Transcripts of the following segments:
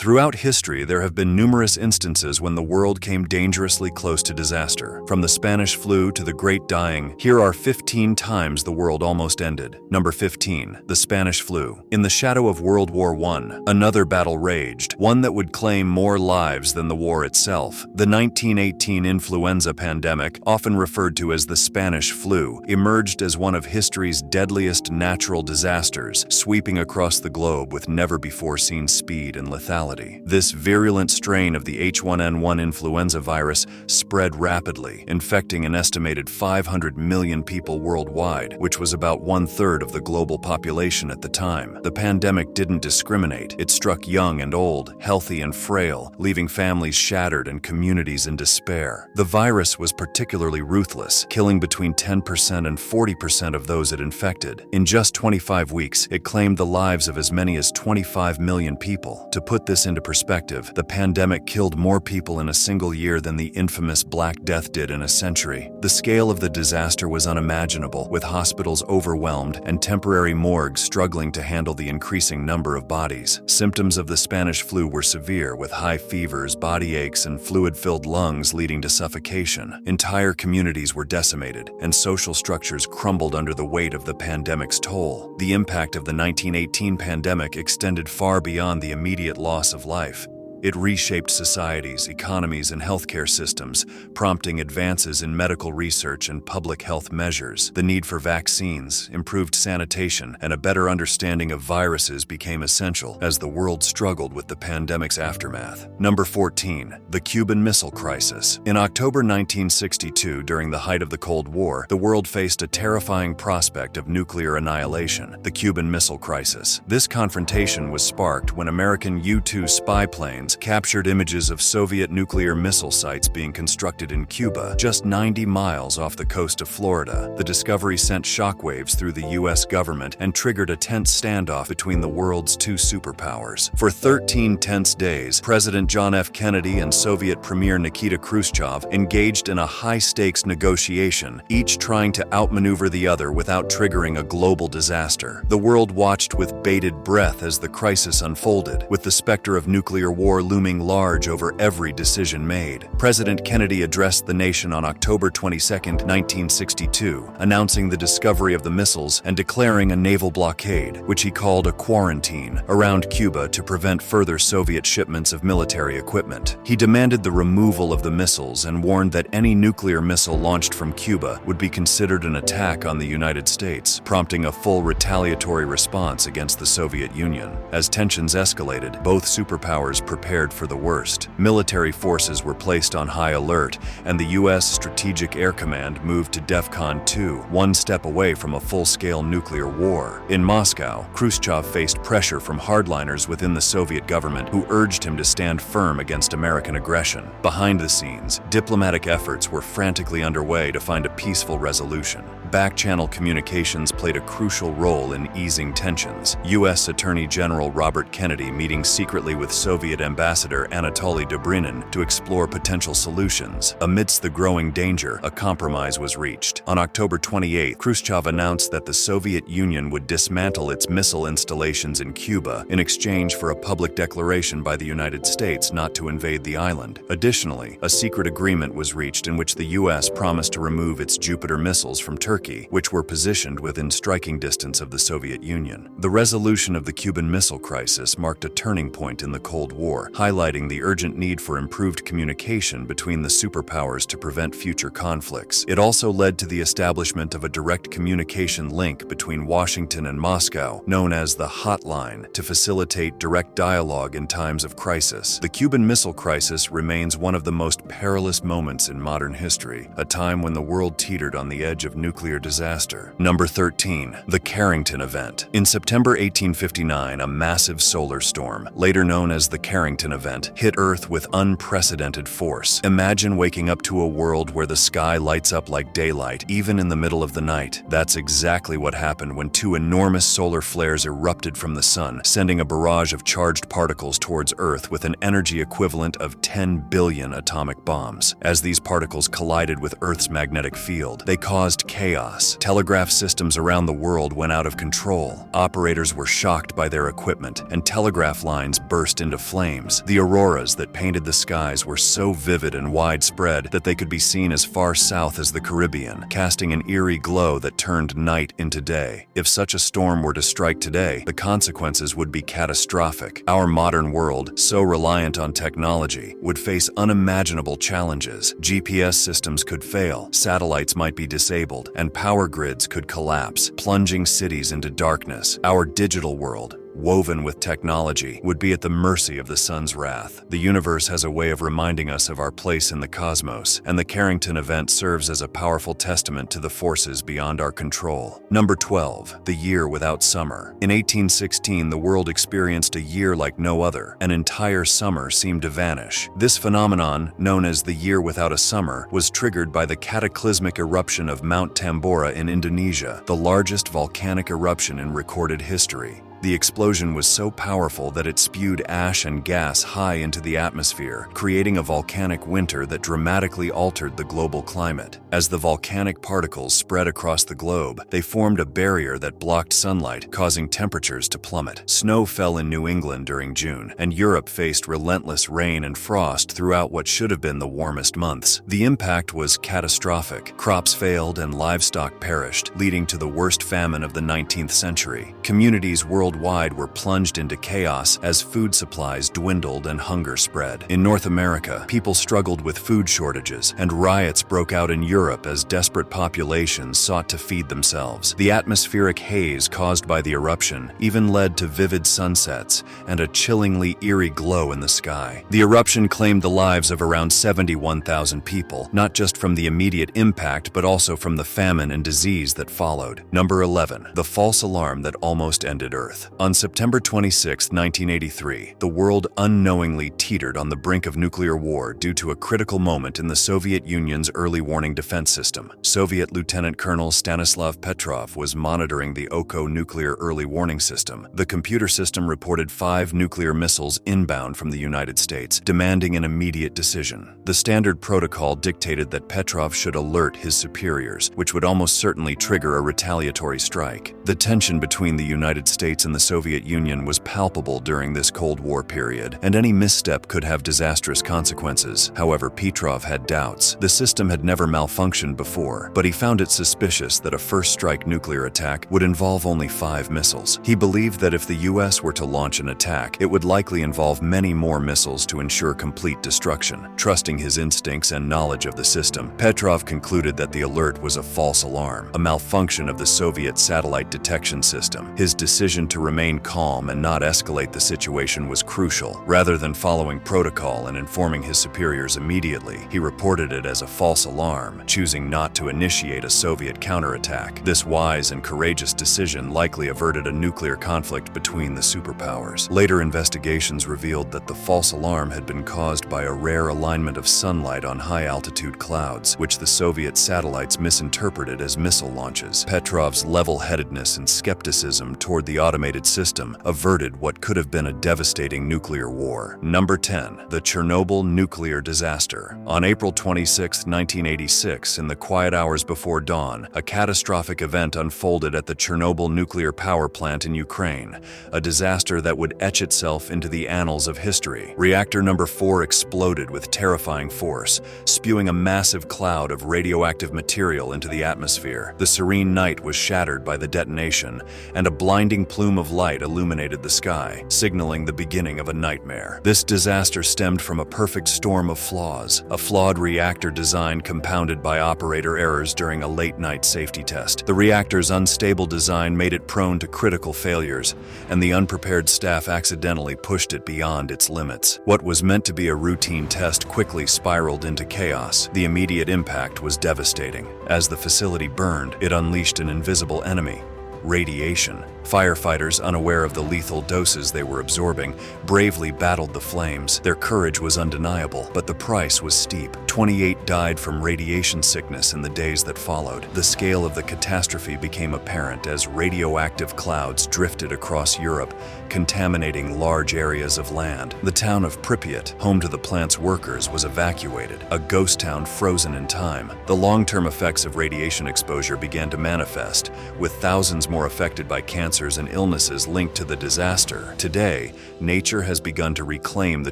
Throughout history, there have been numerous instances when the world came dangerously close to disaster. From the Spanish flu to the Great Dying, here are 15 times the world almost ended. Number 15. The Spanish flu. In the shadow of World War I, another battle raged, one that would claim more lives than the war itself. The 1918 influenza pandemic, often referred to as the Spanish flu, emerged as one of history's deadliest natural disasters, sweeping across the globe with never-before-seen speed and lethality. This virulent strain of the H1N1 influenza virus spread rapidly, infecting an estimated 500 million people worldwide, which was about one-third of the global population at the time. The pandemic didn't discriminate. It struck young and old, healthy and frail, leaving families shattered and communities in despair. The virus was particularly ruthless, killing between 10% and 40% of those it infected. In just 25 weeks, it claimed the lives of as many as 25 million people. To put this into perspective, the pandemic killed more people in a single year than the infamous Black Death did in a century. The scale of the disaster was unimaginable, with hospitals overwhelmed and temporary morgues struggling to handle the increasing number of bodies. Symptoms of the Spanish flu were severe, with high fevers, body aches, and fluid-filled lungs leading to suffocation. Entire communities were decimated, and social structures crumbled under the weight of the pandemic's toll. The impact of the 1918 pandemic extended far beyond the immediate loss of life. It reshaped societies, economies, and healthcare systems, prompting advances in medical research and public health measures. The need for vaccines, improved sanitation, and a better understanding of viruses became essential as the world struggled with the pandemic's aftermath. Number 14. The Cuban Missile Crisis. In October 1962, during the height of the Cold War, the world faced a terrifying prospect of nuclear annihilation, the Cuban Missile Crisis. This confrontation was sparked when American U-2 spy planes captured images of Soviet nuclear missile sites being constructed in Cuba, just 90 miles off the coast of Florida. The discovery sent shockwaves through the U.S. government and triggered a tense standoff between the world's two superpowers. For 13 tense days, President John F. Kennedy and Soviet Premier Nikita Khrushchev engaged in a high-stakes negotiation, each trying to outmaneuver the other without triggering a global disaster. The world watched with bated breath as the crisis unfolded, with the specter of nuclear war looming large over every decision made. President Kennedy addressed the nation on October 22, 1962, announcing the discovery of the missiles and declaring a naval blockade, which he called a quarantine, around Cuba to prevent further Soviet shipments of military equipment. He demanded the removal of the missiles and warned that any nuclear missile launched from Cuba would be considered an attack on the United States, prompting a full retaliatory response against the Soviet Union. As tensions escalated, both superpowers prepared for the worst. Military forces were placed on high alert, and the U.S. Strategic Air Command moved to DEFCON 2, one step away from a full-scale nuclear war. In Moscow, Khrushchev faced pressure from hardliners within the Soviet government who urged him to stand firm against American aggression. Behind the scenes, diplomatic efforts were frantically underway to find a peaceful resolution. Back-channel communications played a crucial role in easing tensions. U.S. Attorney General Robert Kennedy meeting secretly with Soviet Ambassador Anatoly Dobrynin to explore potential solutions. Amidst the growing danger, a compromise was reached. On October 28, Khrushchev announced that the Soviet Union would dismantle its missile installations in Cuba in exchange for a public declaration by the United States not to invade the island. Additionally, a secret agreement was reached in which the U.S. promised to remove its Jupiter missiles from Turkey, which were positioned within striking distance of the Soviet Union. The resolution of the Cuban Missile Crisis marked a turning point in the Cold War, highlighting the urgent need for improved communication between the superpowers to prevent future conflicts. It also led to the establishment of a direct communication link between Washington and Moscow, known as the Hotline, to facilitate direct dialogue in times of crisis. The Cuban Missile Crisis remains one of the most perilous moments in modern history, a time when the world teetered on the edge of nuclear disaster. Number 13. The Carrington Event. In September 1859, a massive solar storm, later known as the Carrington Event, hit Earth with unprecedented force. Imagine waking up to a world where the sky lights up like daylight, even in the middle of the night. That's exactly what happened when two enormous solar flares erupted from the sun, sending a barrage of charged particles towards Earth with an energy equivalent of 10 billion atomic bombs. As these particles collided with Earth's magnetic field, they caused chaos Chaos. Telegraph systems around the world went out of control. Operators were shocked by their equipment, and telegraph lines burst into flames. The auroras that painted the skies were so vivid and widespread that they could be seen as far south as the Caribbean, casting an eerie glow that turned night into day. If such a storm were to strike today, the consequences would be catastrophic. Our modern world, so reliant on technology, would face unimaginable challenges. GPS systems could fail, satellites might be disabled, and power grids could collapse, plunging cities into darkness. Our digital world, woven with technology, would be at the mercy of the sun's wrath. The universe has a way of reminding us of our place in the cosmos, and the Carrington event serves as a powerful testament to the forces beyond our control. Number 12. The year without summer. In 1816, the world experienced a year like no other. An entire summer seemed to vanish. This phenomenon, known as the year without a summer, was triggered by the cataclysmic eruption of Mount Tambora in Indonesia, the largest volcanic eruption in recorded history. The explosion was so powerful that it spewed ash and gas high into the atmosphere, creating a volcanic winter that dramatically altered the global climate. As the volcanic particles spread across the globe, they formed a barrier that blocked sunlight, causing temperatures to plummet. Snow fell in New England during June, and Europe faced relentless rain and frost throughout what should have been the warmest months. The impact was catastrophic. Crops failed and livestock perished, leading to the worst famine of the 19th century. Communities worldwide were plunged into chaos as food supplies dwindled and hunger spread. In North America, people struggled with food shortages, and riots broke out in Europe as desperate populations sought to feed themselves. The atmospheric haze caused by the eruption even led to vivid sunsets and a chillingly eerie glow in the sky. The eruption claimed the lives of around 71,000 people, not just from the immediate impact but also from the famine and disease that followed. Number 11. The false alarm that almost ended Earth. On September 26, 1983, the world unknowingly teetered on the brink of nuclear war due to a critical moment in the Soviet Union's early warning defense system. Soviet Lieutenant Colonel Stanislav Petrov was monitoring the OKO nuclear early warning system. The computer system reported 5 nuclear missiles inbound from the United States, demanding an immediate decision. The standard protocol dictated that Petrov should alert his superiors, which would almost certainly trigger a retaliatory strike. The tension between the United States and the Soviet Union was palpable during this Cold War period, and any misstep could have disastrous consequences. However, Petrov had doubts. The system had never malfunctioned before, but he found it suspicious that a first-strike nuclear attack would involve only 5 missiles. He believed that if the US were to launch an attack, it would likely involve many more missiles to ensure complete destruction. Trusting his instincts and knowledge of the system, Petrov concluded that the alert was a false alarm, a malfunction of the Soviet satellite detection system. His decision to remain calm and not escalate the situation was crucial. Rather than following protocol and informing his superiors immediately, he reported it as a false alarm, choosing not to initiate a Soviet counterattack. This wise and courageous decision likely averted a nuclear conflict between the superpowers. Later investigations revealed that the false alarm had been caused by a rare alignment of sunlight on high-altitude clouds, which the Soviet satellites misinterpreted as missile launches. Petrov's level-headedness and skepticism toward the automated system averted what could have been a devastating nuclear war. Number 10. The Chernobyl nuclear disaster. On April 26, 1986, in the quiet hours before dawn, a catastrophic event unfolded at the Chernobyl nuclear power plant in Ukraine, a disaster that would etch itself into the annals of history. Reactor number 4 exploded with terrifying force, spewing a massive cloud of radioactive material into the atmosphere. The serene night was shattered by the detonation, and a blinding plume of light illuminated the sky, signaling the beginning of a nightmare. This disaster stemmed from a perfect storm of flaws, a flawed reactor design compounded by operator errors during a late-night safety test. The reactor's unstable design made it prone to critical failures, and the unprepared staff accidentally pushed it beyond its limits. What was meant to be a routine test quickly spiraled into chaos. The immediate impact was devastating. As the facility burned, it unleashed an invisible enemy: radiation. Firefighters, unaware of the lethal doses they were absorbing, bravely battled the flames. Their courage was undeniable, but the price was steep. 28 died from radiation sickness in the days that followed. The scale of the catastrophe became apparent as radioactive clouds drifted across Europe, contaminating large areas of land. The town of Pripyat, home to the plant's workers, was evacuated, a ghost town frozen in time. The long-term effects of radiation exposure began to manifest, with thousands more affected by cancers and illnesses linked to the disaster. Today, nature has begun to reclaim the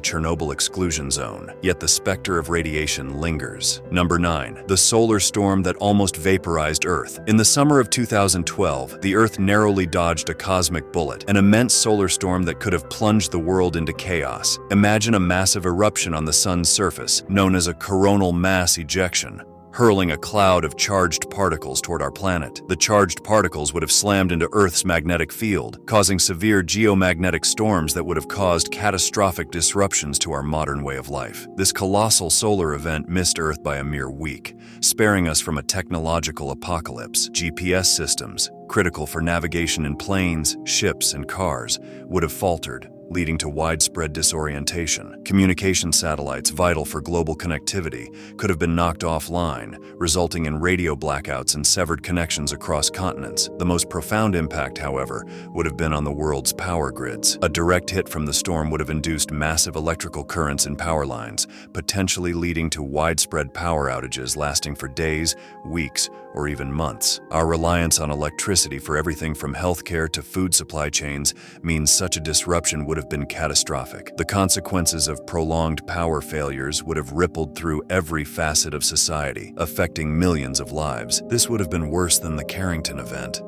Chernobyl exclusion zone, yet the specter of radiation lingers. Number 9. The solar storm that almost vaporized Earth. In the summer of 2012, the Earth narrowly dodged a cosmic bullet, an immense solar storm that could have plunged the world into chaos. Imagine a massive eruption on the sun's surface, known as a coronal mass ejection, hurling a cloud of charged particles toward our planet. The charged particles would have slammed into Earth's magnetic field, causing severe geomagnetic storms that would have caused catastrophic disruptions to our modern way of life. This colossal solar event missed Earth by a mere week, sparing us from a technological apocalypse. GPS systems, critical for navigation in planes, ships, and cars, would have faltered, leading to widespread disorientation. Communication satellites vital for global connectivity could have been knocked offline, resulting in radio blackouts and severed connections across continents. The most profound impact, however, would have been on the world's power grids. A direct hit from the storm would have induced massive electrical currents in power lines, potentially leading to widespread power outages lasting for days, weeks, or even months. Our reliance on electricity for everything from healthcare to food supply chains means such a disruption would have been catastrophic. The consequences of prolonged power failures would have rippled through every facet of society, affecting millions of lives. This would have been worse than the Carrington event.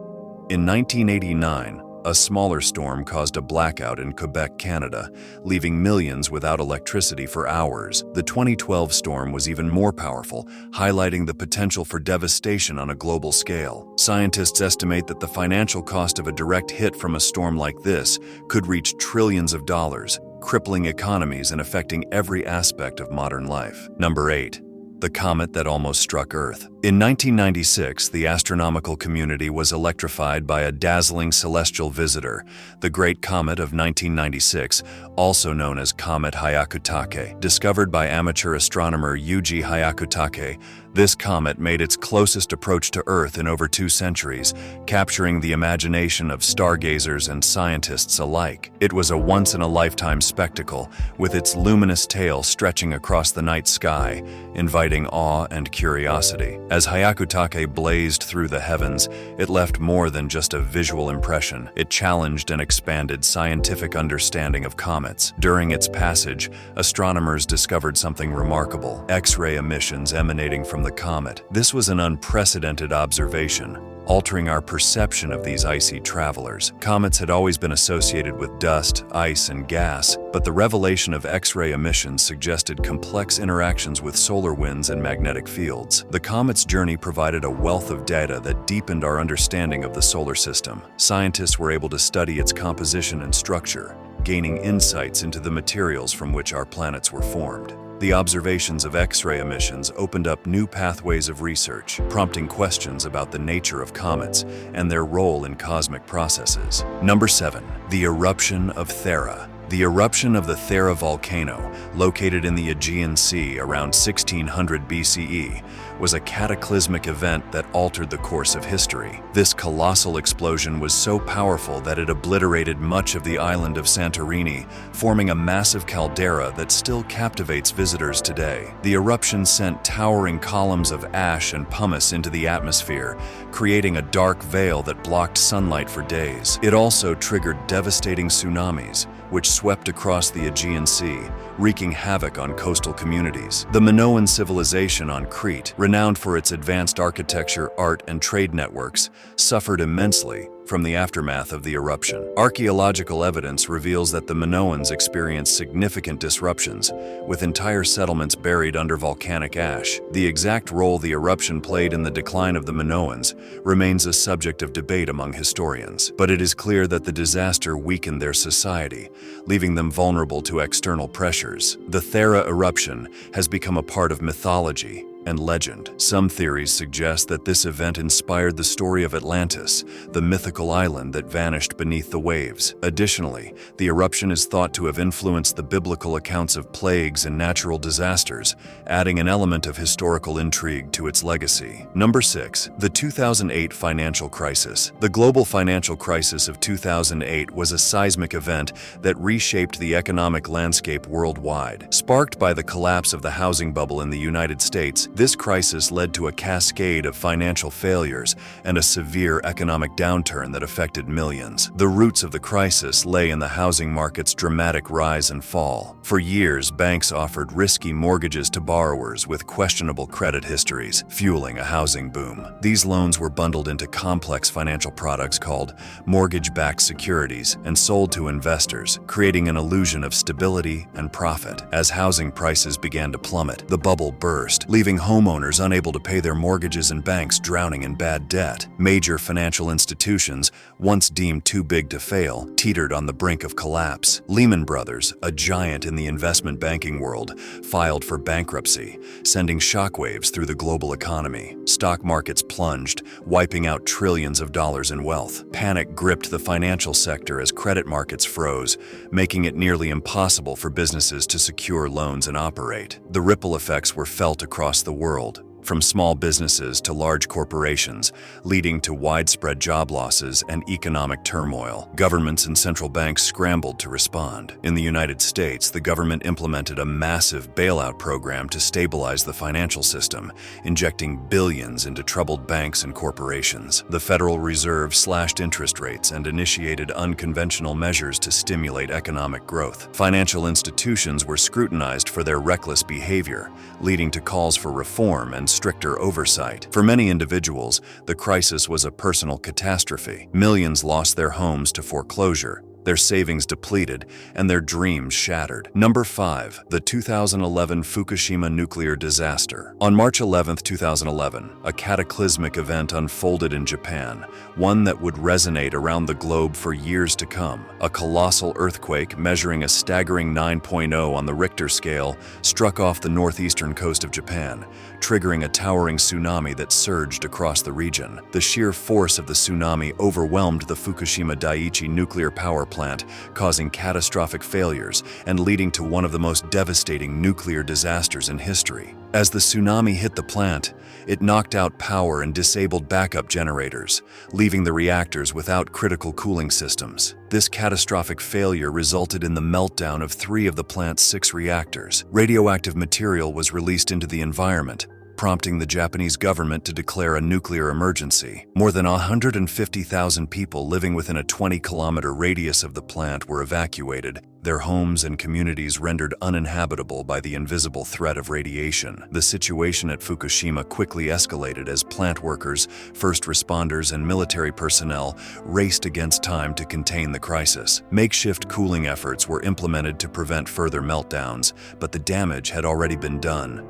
In 1989, a smaller storm caused a blackout in Quebec, Canada, leaving millions without electricity for hours. The 2012 storm was even more powerful, highlighting the potential for devastation on a global scale. Scientists estimate that the financial cost of a direct hit from a storm like this could reach trillions of dollars, crippling economies and affecting every aspect of modern life. Number 8. The comet that almost struck Earth. In 1996, the astronomical community was electrified by a dazzling celestial visitor, the Great Comet of 1996, also known as Comet Hyakutake. Discovered by amateur astronomer Yuji Hyakutake, this comet made its closest approach to Earth in over 2 centuries, capturing the imagination of stargazers and scientists alike. It was a once-in-a-lifetime spectacle, with its luminous tail stretching across the night sky, inviting awe and curiosity. As Hyakutake blazed through the heavens, it left more than just a visual impression. It challenged and expanded scientific understanding of comets. During its passage, astronomers discovered something remarkable: X-ray emissions emanating from the comet. This was an unprecedented observation, altering our perception of these icy travelers. Comets had always been associated with dust, ice, and gas, but the revelation of X-ray emissions suggested complex interactions with solar winds and magnetic fields. The comet's journey provided a wealth of data that deepened our understanding of the solar system. Scientists were able to study its composition and structure, gaining insights into the materials from which our planets were formed. The observations of X-ray emissions opened up new pathways of research, prompting questions about the nature of comets and their role in cosmic processes. Number 7. The eruption of Thera. The eruption of the Thera volcano, located in the Aegean Sea around 1600 BCE, was a cataclysmic event that altered the course of history. This colossal explosion was so powerful that it obliterated much of the island of Santorini, forming a massive caldera that still captivates visitors today. The eruption sent towering columns of ash and pumice into the atmosphere, creating a dark veil that blocked sunlight for days. It also triggered devastating tsunamis, which swept across the Aegean Sea, wreaking havoc on coastal communities. The Minoan civilization on Crete, renowned for its advanced architecture, art, and trade networks, suffered immensely from the aftermath of the eruption. Archaeological evidence reveals that the Minoans experienced significant disruptions, with entire settlements buried under volcanic ash. The exact role the eruption played in the decline of the Minoans remains a subject of debate among historians, but it is clear that the disaster weakened their society, leaving them vulnerable to external pressures. The Thera eruption has become a part of mythology, and legend. Some theories suggest that this event inspired the story of Atlantis, the mythical island that vanished beneath the waves. Additionally, the eruption is thought to have influenced the biblical accounts of plagues and natural disasters, adding an element of historical intrigue to its legacy. Number 6. The 2008 financial crisis. The global financial crisis of 2008 was a seismic event that reshaped the economic landscape worldwide. Sparked by the collapse of the housing bubble in the United States, this crisis led to a cascade of financial failures and a severe economic downturn that affected millions. The roots of the crisis lay in the housing market's dramatic rise and fall. For years, banks offered risky mortgages to borrowers with questionable credit histories, fueling a housing boom. These loans were bundled into complex financial products called mortgage-backed securities and sold to investors, creating an illusion of stability and profit. As housing prices began to plummet, the bubble burst, leaving homeowners unable to pay their mortgages and banks drowning in bad debt. Major financial institutions, once deemed too big to fail, teetered on the brink of collapse. Lehman Brothers, a giant in the investment banking world, filed for bankruptcy, sending shockwaves through the global economy. Stock markets plunged, wiping out trillions of dollars in wealth. Panic gripped the financial sector as credit markets froze, making it nearly impossible for businesses to secure loans and operate. The ripple effects were felt across the world, from small businesses to large corporations, leading to widespread job losses and economic turmoil. Governments and central banks scrambled to respond. In the United States, the government implemented a massive bailout program to stabilize the financial system, injecting billions into troubled banks and corporations. The Federal Reserve slashed interest rates and initiated unconventional measures to stimulate economic growth. Financial institutions were scrutinized for their reckless behavior, leading to calls for reform and stricter oversight. For many individuals, the crisis was a personal catastrophe. Millions lost their homes to foreclosure, their savings depleted, and their dreams shattered. Number 5. The 2011 Fukushima nuclear disaster. On March 11, 2011, a cataclysmic event unfolded in Japan, one that would resonate around the globe for years to come. A colossal earthquake measuring a staggering 9.0 on the Richter scale struck off the northeastern coast of Japan, triggering a towering tsunami that surged across the region. The sheer force of the tsunami overwhelmed the Fukushima Daiichi nuclear power plant, causing catastrophic failures and leading to one of the most devastating nuclear disasters in history. As the tsunami hit the plant, it knocked out power and disabled backup generators, leaving the reactors without critical cooling systems. This catastrophic failure resulted in the meltdown of 3 of the plant's 6 reactors. Radioactive material was released into the environment, prompting the Japanese government to declare a nuclear emergency. More than 150,000 people living within a 20-kilometer radius of the plant were evacuated, their homes and communities rendered uninhabitable by the invisible threat of radiation. The situation at Fukushima quickly escalated as plant workers, first responders, and military personnel raced against time to contain the crisis. Makeshift cooling efforts were implemented to prevent further meltdowns, but the damage had already been done.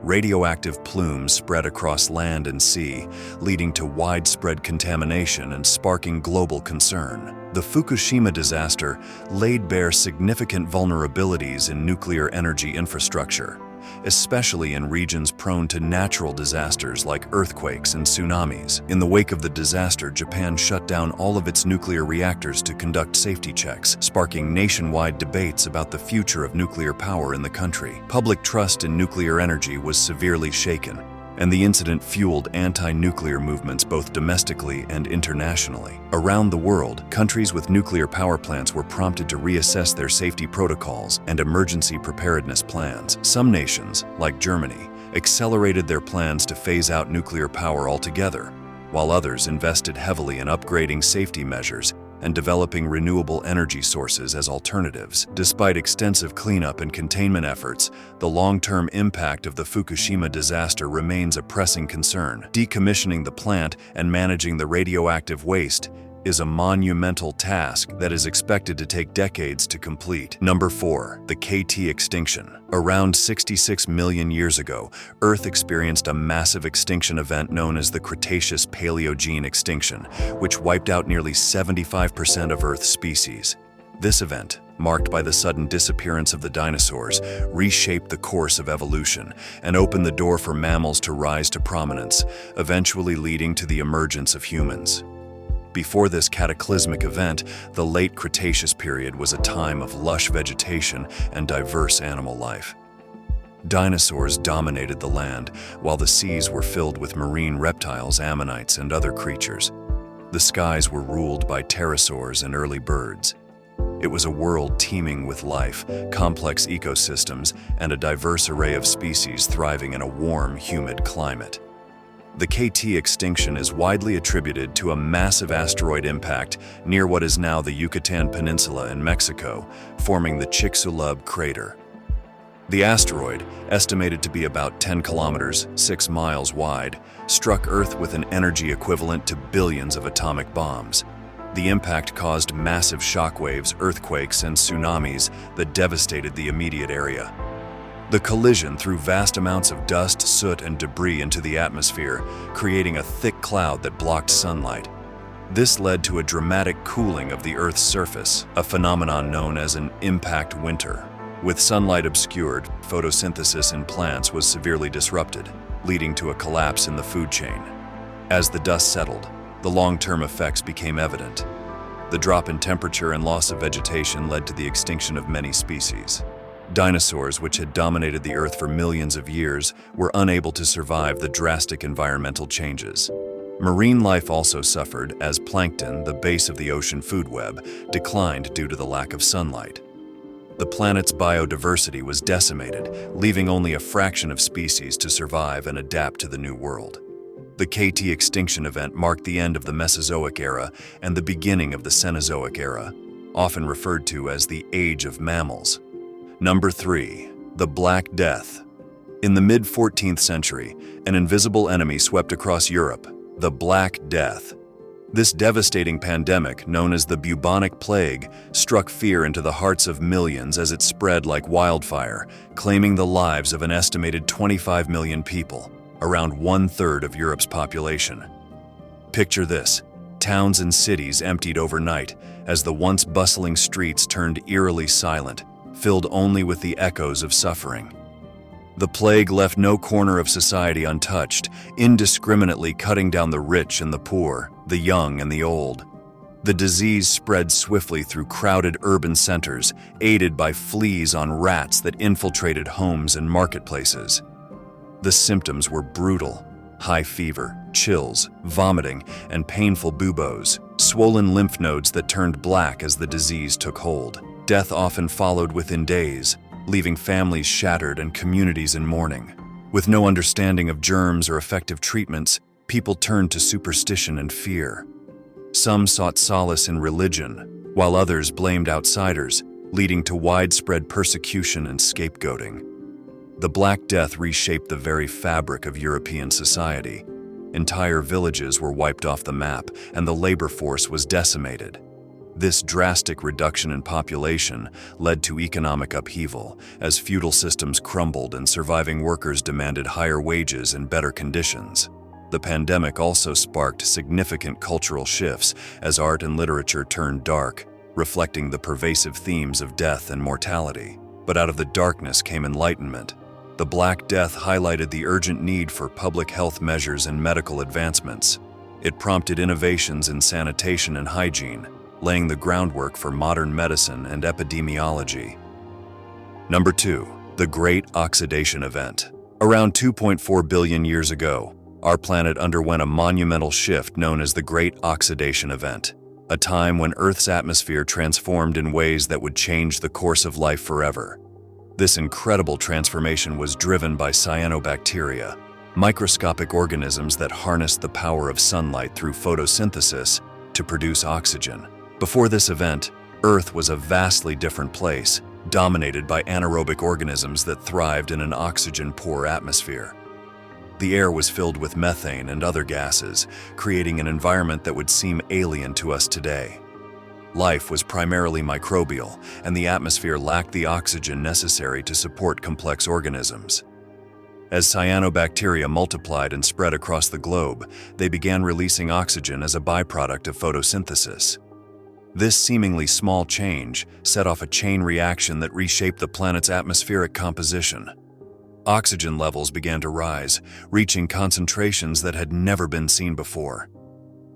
Radioactive plumes spread across land and sea, leading to widespread contamination and sparking global concern. The Fukushima disaster laid bare significant vulnerabilities in nuclear energy infrastructure, especially in regions prone to natural disasters like earthquakes and tsunamis. In the wake of the disaster, Japan shut down all of its nuclear reactors to conduct safety checks, sparking nationwide debates about the future of nuclear power in the country. Public trust in nuclear energy was severely shaken, and the incident fueled anti-nuclear movements both domestically and internationally. Around the world, countries with nuclear power plants were prompted to reassess their safety protocols and emergency preparedness plans. Some nations, like Germany, accelerated their plans to phase out nuclear power altogether, while others invested heavily in upgrading safety measures and developing renewable energy sources as alternatives. Despite extensive cleanup and containment efforts, the long-term impact of the Fukushima disaster remains a pressing concern. Decommissioning the plant and managing the radioactive waste is a monumental task that is expected to take decades to complete. Number 4. The KT extinction. Around 66 million years ago, Earth experienced a massive extinction event known as the Cretaceous-Paleogene extinction, which wiped out nearly 75% of Earth's species. This event, marked by the sudden disappearance of the dinosaurs, reshaped the course of evolution and opened the door for mammals to rise to prominence, eventually leading to the emergence of humans. Before this cataclysmic event, the late Cretaceous period was a time of lush vegetation and diverse animal life. Dinosaurs dominated the land, while the seas were filled with marine reptiles, ammonites, and other creatures. The skies were ruled by pterosaurs and early birds. It was a world teeming with life, complex ecosystems, and a diverse array of species thriving in a warm, humid climate. The KT extinction is widely attributed to a massive asteroid impact near what is now the Yucatan Peninsula in Mexico, forming the Chicxulub crater. The asteroid, estimated to be about 10 kilometers, 6 miles wide, struck Earth with an energy equivalent to billions of atomic bombs. The impact caused massive shockwaves, earthquakes, and tsunamis that devastated the immediate area. The collision threw vast amounts of dust, soot, and debris into the atmosphere, creating a thick cloud that blocked sunlight. This led to a dramatic cooling of the Earth's surface, a phenomenon known as an impact winter. With sunlight obscured, photosynthesis in plants was severely disrupted, leading to a collapse in the food chain. As the dust settled, the long-term effects became evident. The drop in temperature and loss of vegetation led to the extinction of many species. Dinosaurs, which had dominated the Earth for millions of years, were unable to survive the drastic environmental changes. Marine life also suffered as plankton, the base of the ocean food web, declined due to the lack of sunlight. The planet's biodiversity was decimated, leaving only a fraction of species to survive and adapt to the new world. The KT extinction event marked the end of the Mesozoic era and the beginning of the Cenozoic era, often referred to as the Age of Mammals. Number 3. The Black Death. In the mid-14th century, an invisible enemy swept across Europe, the Black Death. This devastating pandemic, known as the bubonic plague, struck fear into the hearts of millions as it spread like wildfire, claiming the lives of an estimated 25 million people, around 1/3 of Europe's population. Picture this: towns and cities emptied overnight as the once bustling streets turned eerily silent, filled only with the echoes of suffering. The plague left no corner of society untouched, indiscriminately cutting down the rich and the poor, the young and the old. The disease spread swiftly through crowded urban centers, aided by fleas on rats that infiltrated homes and marketplaces. The symptoms were brutal: high fever, chills, vomiting, and painful buboes, swollen lymph nodes that turned black as the disease took hold. Death often followed within days, leaving families shattered and communities in mourning. With no understanding of germs or effective treatments, people turned to superstition and fear. Some sought solace in religion, while others blamed outsiders, leading to widespread persecution and scapegoating. The Black Death reshaped the very fabric of European society. Entire villages were wiped off the map, and the labor force was decimated. This drastic reduction in population led to economic upheaval, as feudal systems crumbled and surviving workers demanded higher wages and better conditions. The pandemic also sparked significant cultural shifts as art and literature turned dark, reflecting the pervasive themes of death and mortality. But out of the darkness came enlightenment. The Black Death highlighted the urgent need for public health measures and medical advancements. It prompted innovations in sanitation and hygiene, laying the groundwork for modern medicine and epidemiology. Number 2. The Great Oxidation Event. Around 2.4 billion years ago, our planet underwent a monumental shift known as the Great Oxidation Event, a time when Earth's atmosphere transformed in ways that would change the course of life forever. This incredible transformation was driven by cyanobacteria, microscopic organisms that harnessed the power of sunlight through photosynthesis to produce oxygen. Before this event, Earth was a vastly different place, dominated by anaerobic organisms that thrived in an oxygen-poor atmosphere. The air was filled with methane and other gases, creating an environment that would seem alien to us today. Life was primarily microbial, and the atmosphere lacked the oxygen necessary to support complex organisms. As cyanobacteria multiplied and spread across the globe, they began releasing oxygen as a byproduct of photosynthesis. This seemingly small change set off a chain reaction that reshaped the planet's atmospheric composition. Oxygen levels began to rise, reaching concentrations that had never been seen before.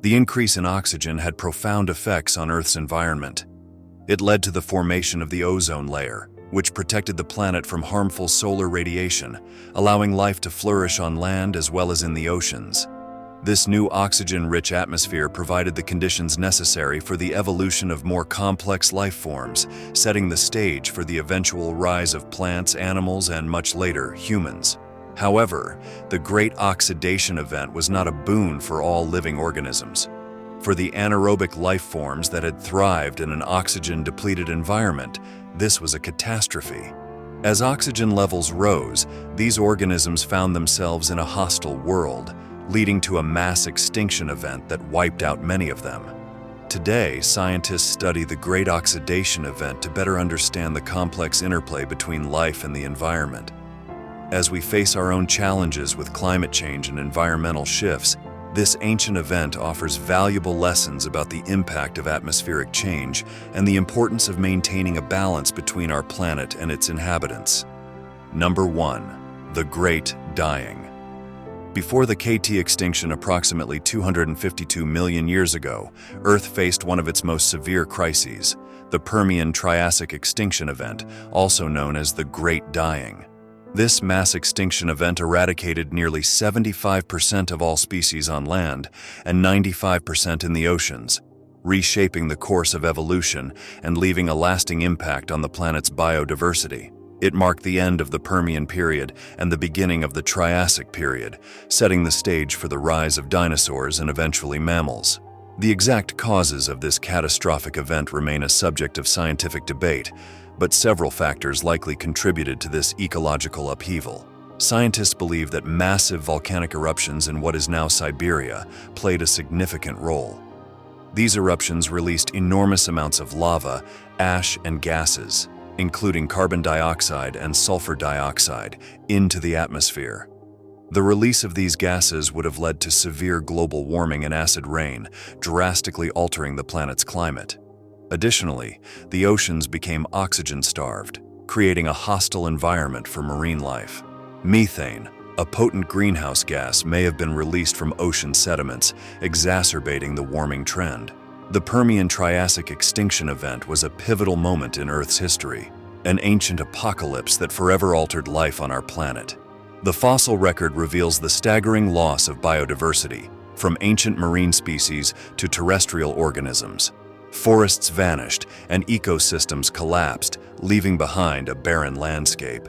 The increase in oxygen had profound effects on Earth's environment. It led to the formation of the ozone layer, which protected the planet from harmful solar radiation, allowing life to flourish on land as well as in the oceans. This new oxygen-rich atmosphere provided the conditions necessary for the evolution of more complex life forms, setting the stage for the eventual rise of plants, animals, and much later, humans. However, the Great Oxidation Event was not a boon for all living organisms. For the anaerobic life forms that had thrived in an oxygen-depleted environment, this was a catastrophe. As oxygen levels rose, these organisms found themselves in a hostile world, leading to a mass extinction event that wiped out many of them. Today, scientists study the Great Oxidation Event to better understand the complex interplay between life and the environment. As we face our own challenges with climate change and environmental shifts, this ancient event offers valuable lessons about the impact of atmospheric change and the importance of maintaining a balance between our planet and its inhabitants. Number 1. The Great Dying. Before the KT extinction approximately 252 million years ago, Earth faced one of its most severe crises, the Permian-Triassic extinction event, also known as the Great Dying. This mass extinction event eradicated nearly 75% of all species on land and 95% in the oceans, reshaping the course of evolution and leaving a lasting impact on the planet's biodiversity. It marked the end of the Permian period and the beginning of the Triassic period, setting the stage for the rise of dinosaurs and eventually mammals. The exact causes of this catastrophic event remain a subject of scientific debate, but several factors likely contributed to this ecological upheaval. Scientists believe that massive volcanic eruptions in what is now Siberia played a significant role. These eruptions released enormous amounts of lava, ash, and gases, including carbon dioxide and sulfur dioxide, into the atmosphere. The release of these gases would have led to severe global warming and acid rain, drastically altering the planet's climate. Additionally, the oceans became oxygen-starved, creating a hostile environment for marine life. Methane, a potent greenhouse gas, may have been released from ocean sediments, exacerbating the warming trend. The Permian-Triassic extinction event was a pivotal moment in Earth's history, an ancient apocalypse that forever altered life on our planet. The fossil record reveals the staggering loss of biodiversity, from ancient marine species to terrestrial organisms. Forests vanished and ecosystems collapsed, leaving behind a barren landscape.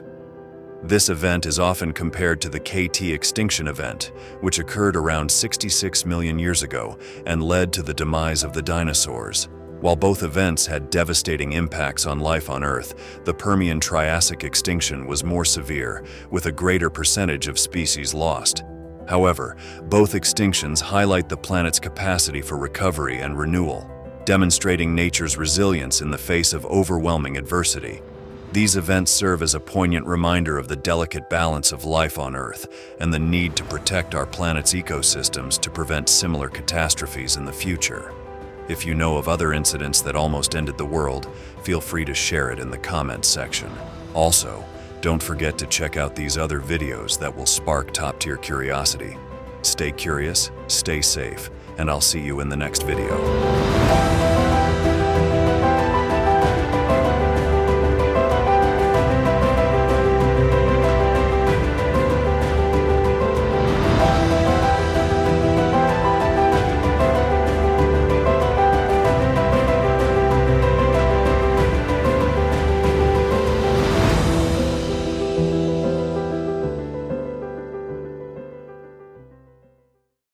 This event is often compared to the KT extinction event, which occurred around 66 million years ago and led to the demise of the dinosaurs. While both events had devastating impacts on life on Earth, the Permian-Triassic extinction was more severe, with a greater percentage of species lost. However, both extinctions highlight the planet's capacity for recovery and renewal, demonstrating nature's resilience in the face of overwhelming adversity. These events serve as a poignant reminder of the delicate balance of life on Earth and the need to protect our planet's ecosystems to prevent similar catastrophes in the future. If you know of other incidents that almost ended the world, feel free to share it in the comments section. Also, don't forget to check out these other videos that will spark top-tier curiosity. Stay curious, stay safe, and I'll see you in the next video.